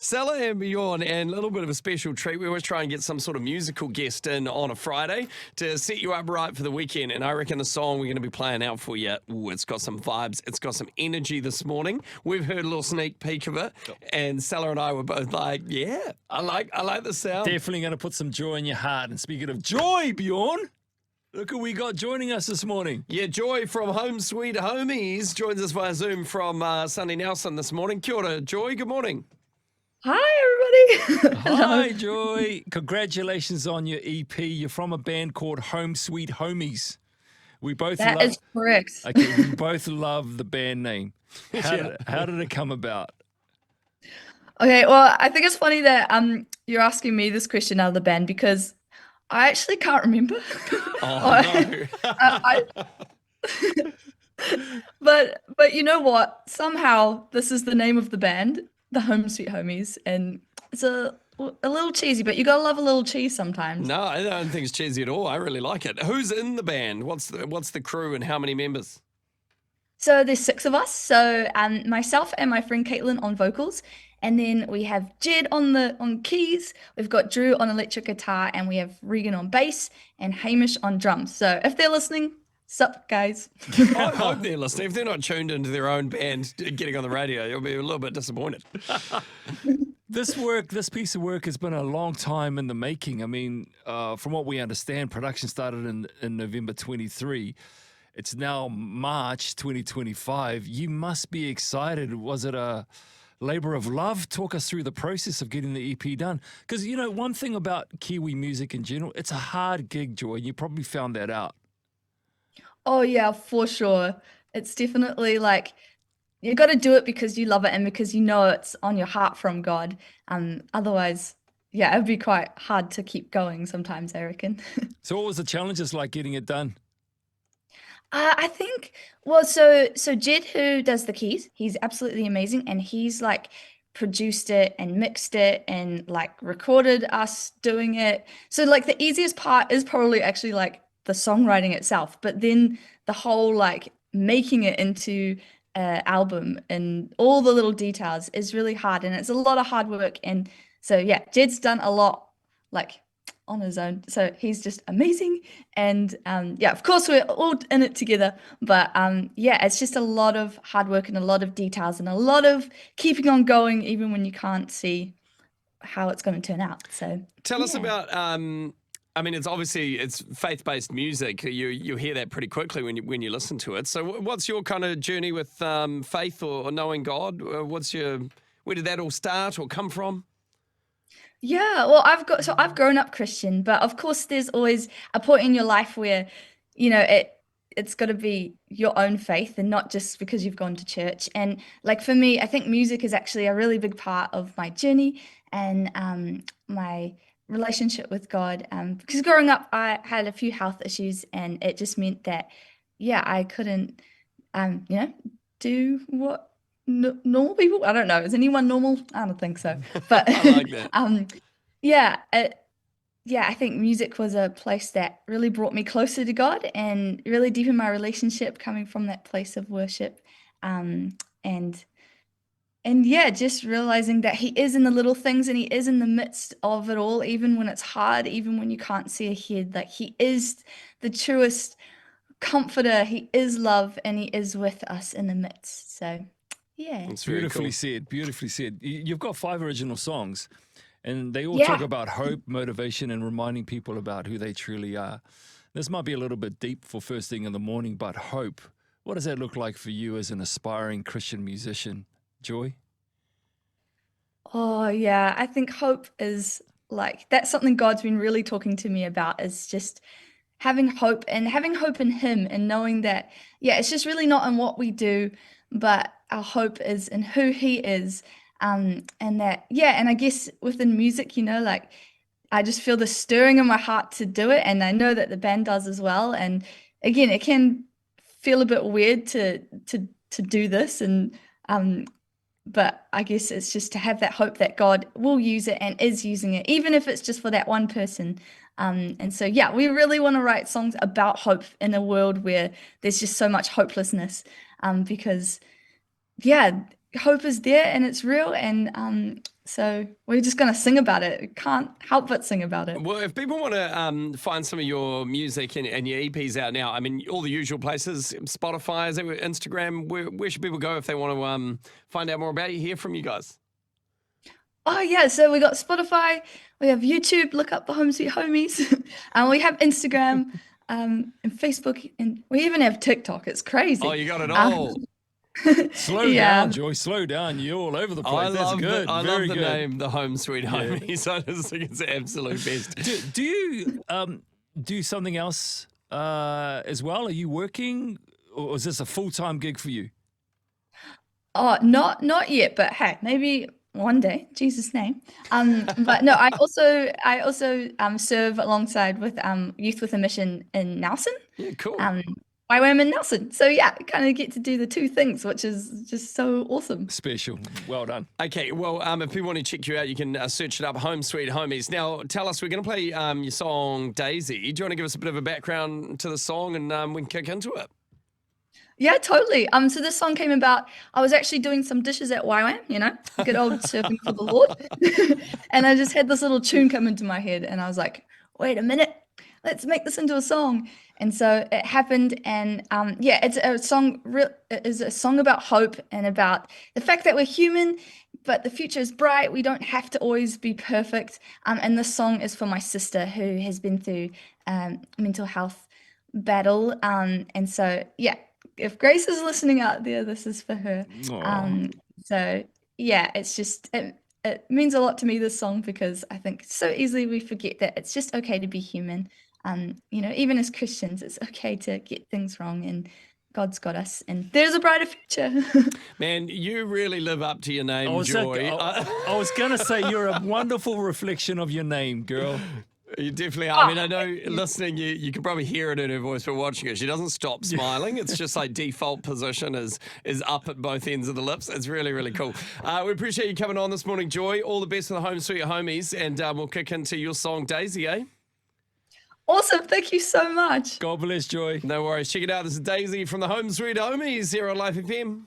Stella and Bjorn, and a little bit of a special treat. We always try and get some sort of musical guest in on a Friday to set you up right for the weekend. And I reckon the song we're going to be playing out for you, it's got some vibes. It's got some energy this morning. We've heard a little sneak peek of it, and Stella and I were both like, yeah, I like the sound. Definitely going to put some joy in your heart. And speaking of joy, Bjorn, look who we got joining us this morning. Yeah, Joy from Home Sweet Homies joins us via Zoom from Sunny Nelson this morning. Kia ora, Joy. Good morning. Hi, everybody. Hi, Joy. Congratulations on your EP. You're from a band called Home Sweet Homies. We both That is correct. Okay, we both love the band name. How did it come about? Okay, well, I think it's funny that you're asking me this question out of the band because I actually can't remember. Oh, no. But you know what? Somehow this is the name of the band, the Home Sweet Homies, and it's a little cheesy, but you gotta love a little cheese sometimes. No, I don't think it's cheesy at all. I really like it. Who's in the band? What's the crew and how many members? So there's 6 of us. So myself and my friend Caitlin on vocals, and then we have Jed on keys. We've got Drew on electric guitar, and we have Regan on bass and Hamish on drums. So if they're listening, sup guys? I hope they're listening. If they're not tuned into their own band getting on the radio, you'll be a little bit disappointed. This piece of work has been a long time in the making. I mean, from what we understand, production started in November 23. It's now March 2025. You must be excited. Was it a labor of love? Talk us through the process of getting the EP done. Because, you know, one thing about Kiwi music in general, it's a hard gig, Joy. You probably found that out. Oh yeah, for sure. It's definitely like you got to do it because you love it and because you know it's on your heart from God. Otherwise, yeah, it'd be quite hard to keep going sometimes, I reckon. So what was the challenges like getting it done? I think, well, so Jed, who does the keys, he's absolutely amazing, and he's like produced it and mixed it and like recorded us doing it. So like the easiest part is probably actually like the songwriting itself, but then the whole like making it into an album and all the little details is really hard, and it's a lot of hard work. And so yeah, Jed's done a lot like on his own, so he's just amazing. And yeah, of course we're all in it together, but yeah, it's just a lot of hard work and a lot of details and a lot of keeping on going even when you can't see how it's going to turn out. So Tell us about I mean, it's faith-based music. You hear that pretty quickly when you listen to it. So what's your kind of journey with faith or knowing God? Where did that all start or come from? Yeah, well, I've grown up Christian, but of course there's always a point in your life where, you know, it's got to be your own faith and not just because you've gone to church. And like for me, I think music is actually a really big part of my journey and my relationship with God. Because growing up, I had a few health issues, and it just meant that, yeah, I couldn't, you know, do what normal people. I don't know. Is anyone normal? I don't think so. But I like that. yeah, yeah, I think music was a place that really brought me closer to God and really deepened my relationship coming from that place of worship. And yeah, just realizing that he is in the little things and he is in the midst of it all, even when it's hard, even when you can't see ahead. Like he is the truest comforter, he is love, and he is with us in the midst. So yeah. It's very Beautifully cool. said. Beautifully said. You've got 5 original songs, and they all Yeah. talk about hope, motivation, and reminding people about who they truly are. This might be a little bit deep for first thing in the morning, but hope. What does that look like for you as an aspiring Christian musician, Joy? Oh yeah, I think hope is like that's something God's been really talking to me about, is just having hope and having hope in him and knowing that, yeah, it's just really not in what we do, but our hope is in who he is. And that, yeah, and I guess within music, you know, like I just feel the stirring in my heart to do it, and I know that the band does as well. And again, it can feel a bit weird to do this, and but I guess it's just to have that hope that God will use it and is using it, even if it's just for that one person. And so, yeah, we really want to write songs about hope in a world where there's just so much hopelessness, because, yeah, hope is there and it's real. And So we're just gonna sing about it. We can't help but sing about it. Well, if people want to find some of your music and your EPs out now, I mean, all the usual places, Spotify, is it, Instagram, where should people go if they want to find out more about you, hear from you guys? Oh yeah, so we got Spotify, we have YouTube, look up the Home Sweet Homies, and we have Instagram, and Facebook, and we even have TikTok. It's crazy. Oh, you got it Um, all. Slow yeah. down, Joy. Slow down. You're all over the I place. That's love good. I Very love the good. name, the Home Sweet Homies. I just think it's the absolute best. Do you do something else as well? Are you working, or is this a full-time gig for you? Oh, not yet, but hey, maybe one day, Jesus' name. But no, I also serve alongside with Youth with a Mission in Nelson. Yeah, cool. YWAM in Nelson. So yeah, kind of get to do the two things, which is just so awesome. Special. Well done. Okay, well, if people want to check you out, you can search it up, Home Sweet Homies. Now, tell us, we're going to play your song, Daisy. Do you want to give us a bit of a background to the song and we can kick into it? Yeah, totally. So this song came about, I was actually doing some dishes at YWAM, you know, good old serving for the Lord. And I just had this little tune come into my head and I was like, wait a minute, let's make this into a song. And so it happened. And yeah, it's a song, it is a song about hope and about the fact that we're human, but the future is bright. We don't have to always be perfect. And this song is for my sister who has been through mental health battle. And so, yeah, if Grace is listening out there, this is for her. Aw. So yeah, it's just it means a lot to me, this song, because I think so easily we forget that it's just okay to be human. You know, even as Christians, it's okay to get things wrong, and God's got us, and there's a brighter future. Man, you really live up to your name, I was, Joy. I was going to say you're a wonderful reflection of your name, girl. You definitely are. I mean, I know listening, you can probably hear it in her voice, but watching her, she doesn't stop smiling. It's just like default position is up at both ends of the lips. It's really, really cool. We appreciate you coming on this morning, Joy. All the best for the Home Sweet Homies, and we'll kick into your song, Daisy, eh? Awesome. Thank you so much. God bless, Joy. No worries. Check it out. This is Daisy from the Home Sweet Homies here on Life FM.